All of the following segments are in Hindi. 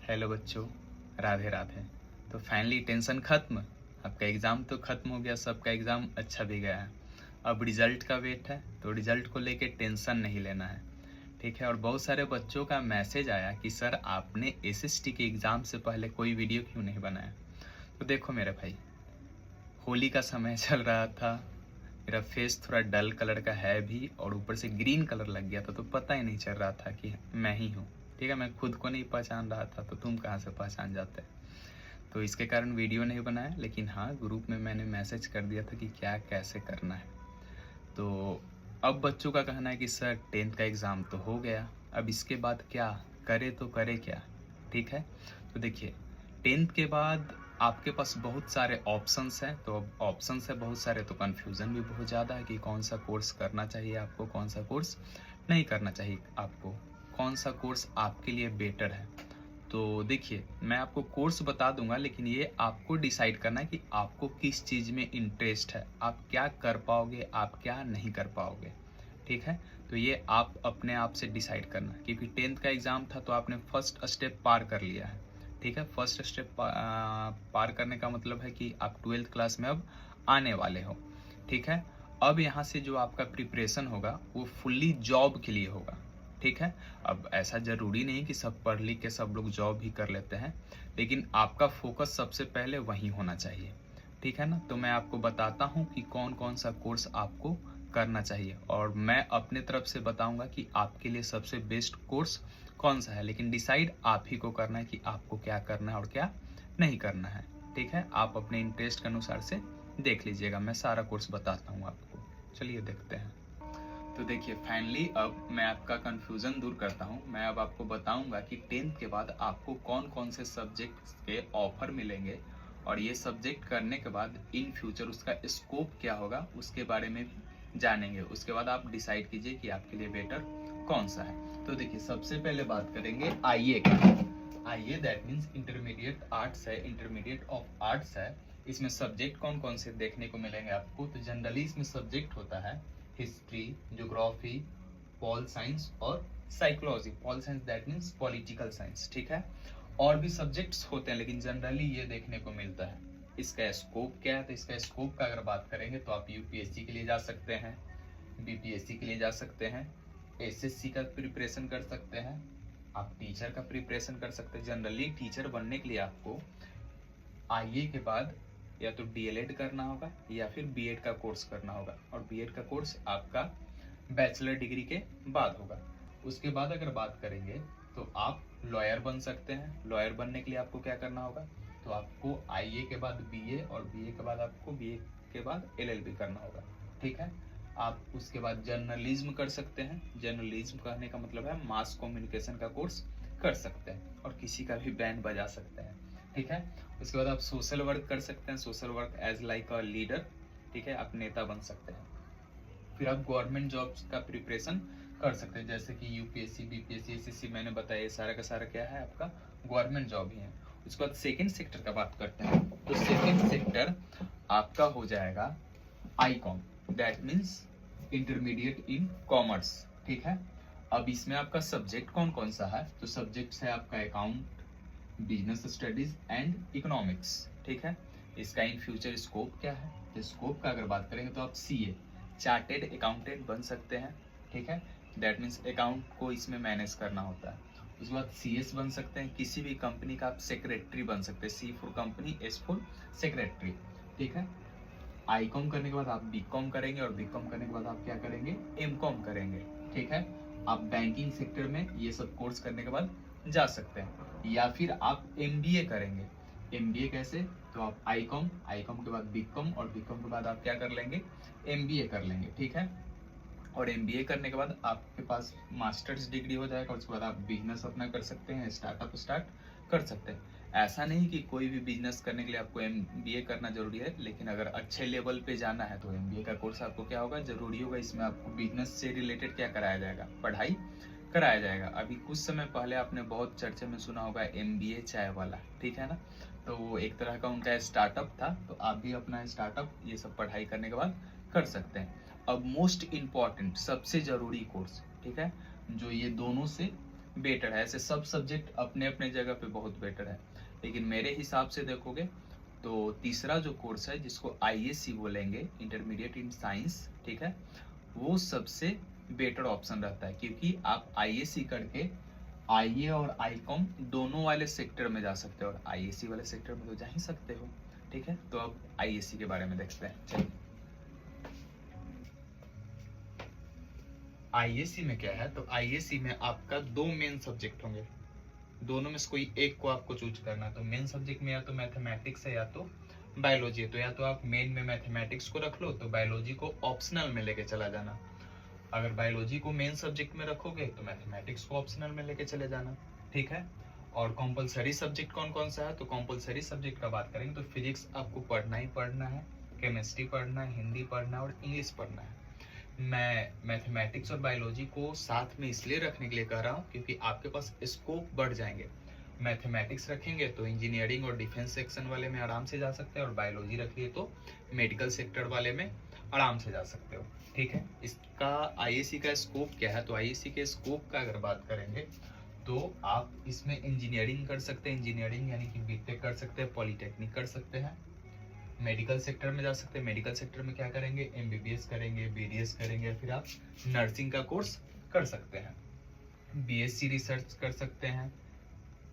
हेलो बच्चों, राधे राधे। तो फाइनली टेंशन ख़त्म। आपका एग्ज़ाम तो ख़त्म हो गया, सबका एग्ज़ाम अच्छा भी गया है। अब रिज़ल्ट का वेट है, तो रिज़ल्ट को लेके टेंशन नहीं लेना है, ठीक है। और बहुत सारे बच्चों का मैसेज आया कि सर आपने एसएसटी के एग्ज़ाम से पहले कोई वीडियो क्यों नहीं बनाया। तो देखो मेरे भाई, होली का समय चल रहा था, मेरा फेस थोड़ा डल कलर का है भी और ऊपर से ग्रीन कलर लग गया था, तो पता ही नहीं चल रहा था कि मैं ही हूँ, ठीक है। मैं खुद को नहीं पहचान रहा था, तो तुम कहाँ से पहचान जाते। तो इसके कारण वीडियो नहीं बनाया, लेकिन हाँ ग्रुप में मैंने मैसेज कर दिया था कि क्या कैसे करना है। तो अब बच्चों का कहना है कि सर 10th का एग्ज़ाम तो हो गया, अब इसके बाद क्या करे, तो करे क्या, ठीक है। तो देखिए 10th के बाद आपके पास बहुत सारे ऑप्शंस हैं, तो अब ऑप्शंस है बहुत सारे, तो कन्फ्यूज़न भी बहुत ज़्यादा है कि कौन सा कोर्स करना चाहिए आपको, कौन सा कोर्स नहीं करना चाहिए आपको, कौन सा कोर्स आपके लिए बेटर है। तो देखिए मैं आपको कोर्स बता दूंगा, लेकिन ये आपको डिसाइड करना है कि आपको किस चीज़ में इंटरेस्ट है, आप क्या कर पाओगे, आप क्या नहीं कर पाओगे, ठीक है। तो ये आप अपने आप से डिसाइड करना, क्योंकि 10th का एग्ज़ाम था तो आपने फर्स्ट स्टेप पार कर लिया है, ठीक है। फर्स्ट स्टेप पार करने का मतलब है कि आप 12th क्लास में अब आने वाले हो, ठीक है। अब यहाँ से जो आपका प्रिपरेशन होगा वो फुल्ली जॉब के लिए होगा, ठीक है। अब ऐसा ज़रूरी नहीं कि सब पढ़ लिख के सब लोग जॉब ही कर लेते हैं, लेकिन आपका फोकस सबसे पहले वहीं होना चाहिए, ठीक है ना। तो मैं आपको बताता हूँ कि कौन कौन सा कोर्स आपको करना चाहिए, और मैं अपने तरफ से बताऊंगा कि आपके लिए सबसे बेस्ट कोर्स कौन सा है, लेकिन डिसाइड आप ही को करना है कि आपको क्या करना है और क्या नहीं करना है, ठीक है। आप अपने इंटरेस्ट के अनुसार से देख लीजिएगा, मैं सारा कोर्स बताता हूँ आपको। चलिए देखते हैं। तो देखिए फाइनली अब मैं आपका कन्फ्यूज़न दूर करता हूँ। मैं अब आपको बताऊंगा कि 10th के बाद आपको कौन कौन से सब्जेक्ट के ऑफर मिलेंगे, और ये सब्जेक्ट करने के बाद इन फ्यूचर उसका स्कोप क्या होगा उसके बारे में जानेंगे। उसके बाद आप डिसाइड कीजिए कि आपके लिए बेटर कौन सा है। तो देखिए सबसे पहले बात करेंगे आईए का। आईए दैट मीन्स इंटरमीडिएट आर्ट्स है, इंटरमीडिएट ऑफ आर्ट्स है। इसमें सब्जेक्ट कौन कौन से देखने को मिलेंगे आपको। तो जनरली इसमें सब्जेक्ट होता है हिस्ट्री, ज्योग्राफी, पॉल साइंस और psychology. Pol science that means political science, ठीक है। और भी सब्जेक्ट्स होते हैं, लेकिन जनरली ये देखने को मिलता है। इसका स्कोप क्या है, तो इसका स्कोप का अगर बात करेंगे तो आप यूपीएससी के लिए जा सकते हैं, बीपीएससी के लिए जा सकते हैं, एसएससी का प्रिपरेशन कर सकते हैं, आप टीचर का प्रिपरेशन कर सकते हैं। जनरली टीचर बनने के लिए आपको आईए के बाद या तो डीएलएड करना होगा या फिर बीएड का कोर्स करना होगा, और बीएड का कोर्स आपका बैचलर डिग्री के बाद होगा। उसके बाद अगर बात करेंगे तो आप लॉयर बन सकते हैं। लॉयर बनने के लिए आपको क्या करना होगा, तो आपको आईए के बाद बीए, और बीए के बाद आपको बीए के बाद एलएलबी करना होगा, ठीक है। आप उसके बाद जर्नलिज्म कर सकते हैं। जर्नलिज्म कहने का मतलब है मास कम्युनिकेशन का कोर्स कर सकते हैं, और किसी का भी बैंड बजा सकते हैं, ठीक है। उसके बाद आप सोशल वर्क कर सकते हैं, social work as like a leader, ठीक है, आप नेता बन सकते हैं। फिर आप गवर्नमेंट जॉब्स का प्रिपरेशन कर सकते हैं, जैसे कि यूपीएससी, बीपीएससी, एसएससी मैंने बताया, ये सारा का सारा क्या है आपका गवर्नमेंट जॉब ही है। उसके बाद सेकेंड सेक्टर का बात करते हैं, तो सेकेंड सेक्टर आपका हो जाएगा Icom, that means intermediate in commerce, ठीक है। अब इसमें आपका सब्जेक्ट कौन कौन सा है, तो सब्जेक्ट है आपका account, business studies and economics, ठीक है। इसका इन फ्यूचर स्कोप क्या है, तो स्कोप का अगर बात करेंगे तो आप सीए, चार्टेड अकाउंटेंट बन सकते हैं, ठीक है। दैट मीन्स अकाउंट को इसमें मैनेज करना होता है। उसके बाद सीएस बन सकते हैं, किसी भी कंपनी का आप सेक्रेटरी बन सकते हैं, C for company, S for secretary, ठीक है। आईकॉम करने के बाद आप बीकॉम करेंगे, और बीकॉम करने के बाद आप क्या करेंगे, एमकॉम करेंगे, ठीक है। आप बैंकिंग सेक्टर में ये सब कोर्स करने के बाद जा सकते हैं, या फिर आप एमबीए करेंगे। एमबीए कैसे, तो आप आईकॉम, आईकॉम के बाद बीकॉम, और बीकॉम के बाद आप क्या कर लेंगे, एमबीए कर लेंगे, ठीक है। और एमबीए करने के बाद आपके पास मास्टर्स डिग्री हो जाएगा, उसके बाद आप बिजनेस अपना कर सकते हैं, स्टार्टअप स्टार्ट कर सकते हैं। ऐसा नहीं कि कोई भी बिजनेस करने के लिए आपको एमबीए करना जरूरी है, लेकिन अगर अच्छे लेवल पे जाना है तो एमबीए का कोर्स आपको क्या होगा, जरूरी होगा। इसमें आपको बिजनेस से रिलेटेड क्या कराया जाएगा, पढ़ाई कराया जाएगा। अभी कुछ समय पहले आपने बहुत चर्चे में सुना होगा एमबीए चाय वाला, ठीक है ना। तो वो एक तरह का उनका स्टार्टअप था, तो आप भी अपना स्टार्टअप ये सब पढ़ाई करने के बाद कर सकते हैं। अब मोस्ट इम्पॉर्टेंट, सबसे जरूरी कोर्स, ठीक है, जो ये दोनों से बेटर है। ऐसे सब सब्जेक्ट अपने अपने जगह पे बहुत बेटर है, लेकिन मेरे हिसाब से देखोगे तो तीसरा जो कोर्स है जिसको ISC बोलेंगे, इंटरमीडिएट इन साइंस, ठीक है, वो सबसे बेटर ऑप्शन रहता है, क्योंकि आप ISC करके IA और ICOM दोनों वाले सेक्टर में जा सकते हो, और ISC वाले सेक्टर में तो जा ही सकते हो, ठीक है। तो अब ISC के बारे में देखते हैं, चलिए। ISC में क्या है, तो ISC में आपका दो मेन सब्जेक्ट होंगे, दोनों में से कोई एक को आपको चूज करना है। तो मेन सब्जेक्ट में या तो मैथमेटिक्स है या तो बायोलॉजी है, तो या तो आप मेन में मैथमेटिक्स को रख लो, तो बायोलॉजी को ऑप्शनल में लेके चला जाना। अगर बायोलॉजी को मेन सब्जेक्ट में रखोगे तो मैथमेटिक्स को ऑप्शनल में लेके चले जाना, ठीक है। और कंपलसरी सब्जेक्ट कौन कौन सा है, तो कंपलसरी सब्जेक्ट का बात करेंगे तो फिजिक्स आपको पढ़ना ही पढ़ना है, केमिस्ट्री पढ़ना है, हिंदी पढ़ना है और इंग्लिश पढ़ना है। मैं मैथमेटिक्स और बायोलॉजी को साथ में इसलिए रखने के लिए कह रहा हूँ क्योंकि आपके पास स्कोप बढ़ जाएंगे। मैथमेटिक्स रखेंगे तो इंजीनियरिंग और डिफेंस सेक्शन वाले में आराम से जा सकते हैं, और बायोलॉजी रखिए तो मेडिकल सेक्टर वाले में आराम से जा सकते हो, ठीक है। इसका ISC का स्कोप क्या है, तो ISC के स्कोप का अगर बात करेंगे तो आप इसमें इंजीनियरिंग कर सकते हैं, इंजीनियरिंग यानी कि बीटेक कर सकते हैं, पॉलीटेक्निक कर सकते हैं, मेडिकल सेक्टर में जा सकते हैं। मेडिकल सेक्टर में क्या करेंगे, MBBS करेंगे, BDS करेंगे, फिर आप नर्सिंग का कोर्स कर सकते हैं, BSc रिसर्च कर सकते हैं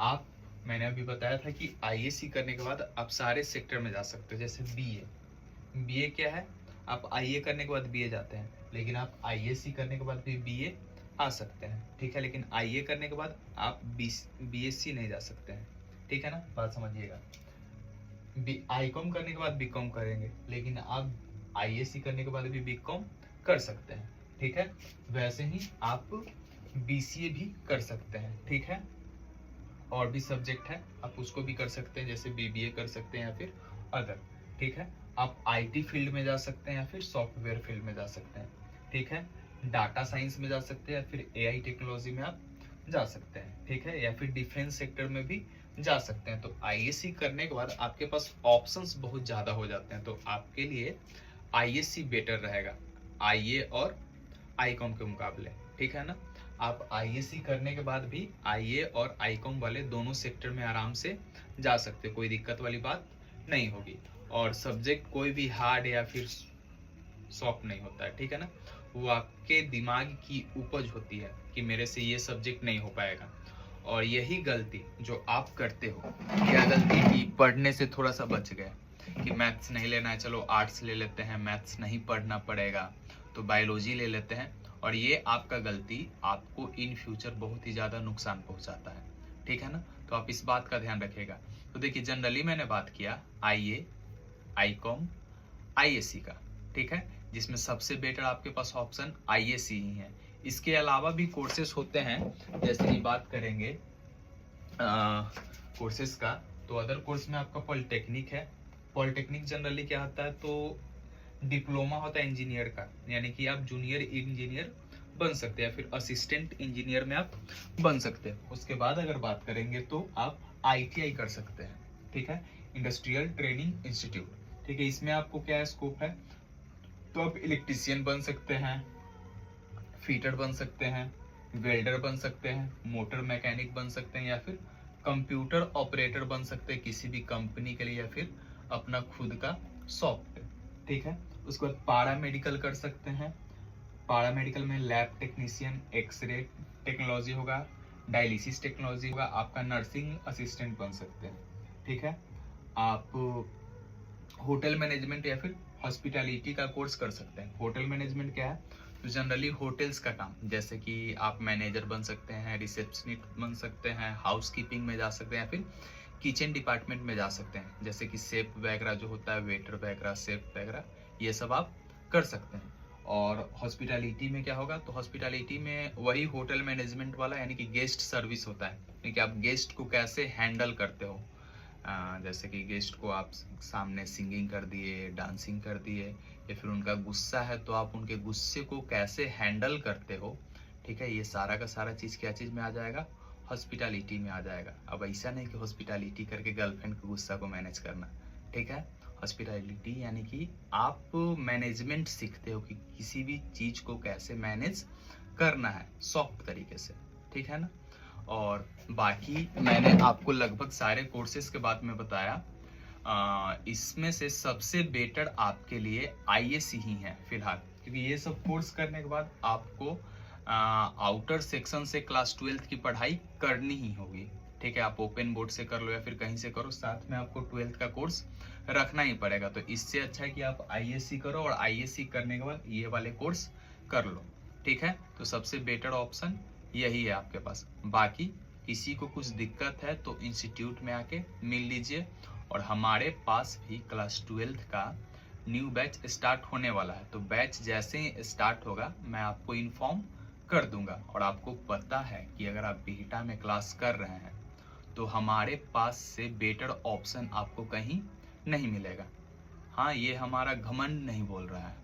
आप। मैंने अभी बताया था कि ISC करने के बाद आप सारे सेक्टर में जा सकते हो, जैसे BA क्या है, आप IA करने के बाद BA जाते हैं, लेकिन आप ISC करने के बाद भी BA आ सकते हैं, ठीक है। लेकिन IA करने के बाद आप BSc नहीं जा सकते हैं, ठीक है ना, बात समझिएगा। ICOM करने के बाद BCOM करेंगे, लेकिन आप ISC करने के बाद भी BCOM कर सकते हैं, ठीक है। वैसे ही आप BCA भी कर सकते हैं, ठीक है। और भी सब्जेक्ट है आप उसको भी कर सकते हैं, जैसे BBA कर सकते हैं या फिर अदर, ठीक है। आप IT फील्ड में जा सकते हैं या फिर सॉफ्टवेयर फील्ड में जा सकते हैं, ठीक है। डाटा साइंस में जा सकते हैं या फिर AI टेक्नोलॉजी में आप जा सकते हैं, ठीक है, या फिर डिफेंस सेक्टर में भी जा सकते हैं। तो ISC करने के बाद आपके पास ऑप्शंस बहुत ज़्यादा हो जाते हैं, तो आपके लिए ISC बेटर रहेगा IA और ICOM के मुकाबले, ठीक है ना। आप ISC करने के बाद भी IA और ICOM वाले दोनों सेक्टर में आराम से जा सकते, कोई दिक्कत वाली बात नहीं होगी। और सब्जेक्ट कोई भी हार्ड या फिर सॉफ्ट नहीं होता है, ठीक है ना, वो आपके दिमाग की उपज होती है कि मेरे से ये सब्जेक्ट नहीं हो पाएगा। और यही गलती जो आप करते हो, क्या गलती की, पढ़ने से थोड़ा सा बच गए कि मैथ्स नहीं लेना है, चलो आर्ट्स ले लेते हैं, मैथ्स नहीं पढ़ना पड़ेगा तो बायोलॉजी ले लेते हैं, और ये आपका गलती आपको इन फ्यूचर बहुत ही ज़्यादा नुकसान पहुंचाता है, ठीक है ना। तो आप इस बात का ध्यान रखिएगा। तो देखिए, जनरली मैंने बात किया IA, ICOM, ISC का, ठीक है, जिसमें सबसे बेटर आपके पास ऑप्शन ISC ही है। इसके अलावा भी कोर्सेस होते हैं, जैसे कि बात करेंगे कोर्सेस का, तो अदर कोर्स में आपका पॉलिटेक्निक है। पॉलिटेक्निक जनरली क्या होता है, तो डिप्लोमा होता है इंजीनियर का, यानी कि आप जूनियर इंजीनियर बन सकते हैं, फिर असिस्टेंट इंजीनियर में आप बन सकते हैं। उसके बाद अगर बात करेंगे तो आप ITI कर सकते हैं, ठीक है, इंडस्ट्रियल ट्रेनिंग इंस्टीट्यूट, ठीक है। इसमें आपको क्या स्कोप है, तो आप इलेक्ट्रीशियन बन सकते हैं, फिटर बन सकते हैं, वेल्डर बन सकते हैं, मोटर मैकेनिक बन सकते हैं, या फिर कंप्यूटर ऑपरेटर बन सकते हैं किसी भी कंपनी के लिए, या फिर अपना खुद का शॉप, ठीक है। उसके बाद पारा मेडिकल कर सकते हैं। पारा मेडिकल में लैब टेक्नीशियन, एक्सरे टेक्नोलॉजी होगा, डायलिसिस टेक्नोलॉजी होगा, आपका नर्सिंग असिस्टेंट बन सकते हैं, ठीक है। आप होटल मैनेजमेंट या फिर हॉस्पिटैलिटी का कोर्स कर सकते हैं। होटल मैनेजमेंट क्या है, तो जनरली होटल्स का काम, जैसे कि आप मैनेजर बन सकते हैं, रिसेप्शनिस्ट बन सकते हैं, हाउस कीपिंग में जा सकते हैं, या फिर किचन डिपार्टमेंट में जा सकते हैं, जैसे कि शेफ वगैरह जो होता है, वेटर वगैरह, शेफ वगैरह, ये सब आप कर सकते हैं। और हॉस्पिटैलिटी में क्या होगा, तो हॉस्पिटैलिटी में वही होटल मैनेजमेंट वाला, यानी कि गेस्ट सर्विस होता है, यानी कि आप गेस्ट को कैसे हैंडल करते हो। जैसे कि गेस्ट को आप सामने सिंगिंग कर दिए, डांसिंग कर दिए, या फिर उनका गुस्सा है तो आप उनके गुस्से को कैसे हैंडल करते हो, ठीक है। ये सारा का सारा चीज़ क्या चीज़ में आ जाएगा, हॉस्पिटैलिटी में आ जाएगा। अब ऐसा नहीं कि हॉस्पिटैलिटी करके गर्लफ्रेंड के गुस्सा को मैनेज करना, ठीक है। हॉस्पिटैलिटी यानी कि आप मैनेजमेंट सीखते हो कि किसी भी चीज़ को कैसे मैनेज करना है सॉफ्ट तरीके से, ठीक है ना। और बाकी मैंने आपको लगभग सारे कोर्सेज के बारे में बताया। इसमें से सबसे बेटर आपके लिए आईएससी ही है फिलहाल, क्योंकि ये सब कोर्स करने के बाद आपको आउटर सेक्शन से क्लास 12th की पढ़ाई करनी ही होगी। ठीक है, आप ओपन बोर्ड से कर लो या फिर कहीं से करो, साथ में आपको 12th का कोर्स रखना ही पड़ेगा। तो इससे अच्छा है कि आप आईएससी करो और आईएससी करने के बाद ये वाले कोर्स कर लो। ठीक है, तो सबसे बेटर ऑप्शन यही है आपके पास। बाकी किसी को कुछ दिक्कत है तो इंस्टीट्यूट में आके मिल लीजिए। और हमारे पास भी क्लास 12th का न्यू बैच स्टार्ट होने वाला है, तो बैच जैसे ही स्टार्ट होगा मैं आपको इन्फॉर्म कर दूंगा। और आपको पता है कि अगर आप बीटा में क्लास कर रहे हैं तो हमारे पास से बेटर ऑप्शन आपको कहीं नहीं मिलेगा। हाँ, ये हमारा घमंड नहीं बोल रहा है,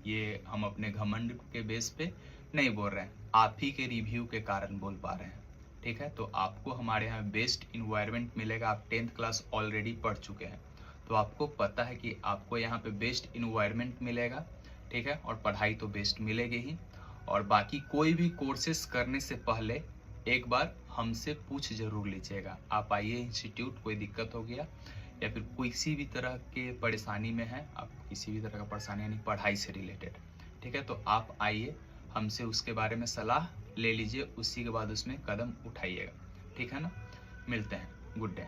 ये हम अपने घमंड के बेस पे नहीं बोल रहे हैं, आप ही के रिव्यू के कारण बोल पा रहे हैं। ठीक है, तो आपको हमारे यहाँ बेस्ट इन्वायरमेंट मिलेगा। आप 10th क्लास ऑलरेडी पढ़ चुके हैं, तो आपको पता है कि आपको यहाँ पे बेस्ट इन्वायरमेंट मिलेगा। ठीक है, और पढ़ाई तो बेस्ट मिलेगी ही। और बाकी कोई भी कोर्सेस करने से पहले एक बार हमसे पूछ जरूर लीजिएगा। आप आइए इंस्टीट्यूट, कोई दिक्कत हो गया या फिर किसी भी तरह के परेशानी में है, आप किसी भी तरह का परेशानी यानी पढ़ाई से रिलेटेड, ठीक है, तो आप आइए हमसे उसके बारे में सलाह ले लीजिए, उसी के बाद उसमें कदम उठाइएगा। ठीक है ना, मिलते हैं, गुड डे।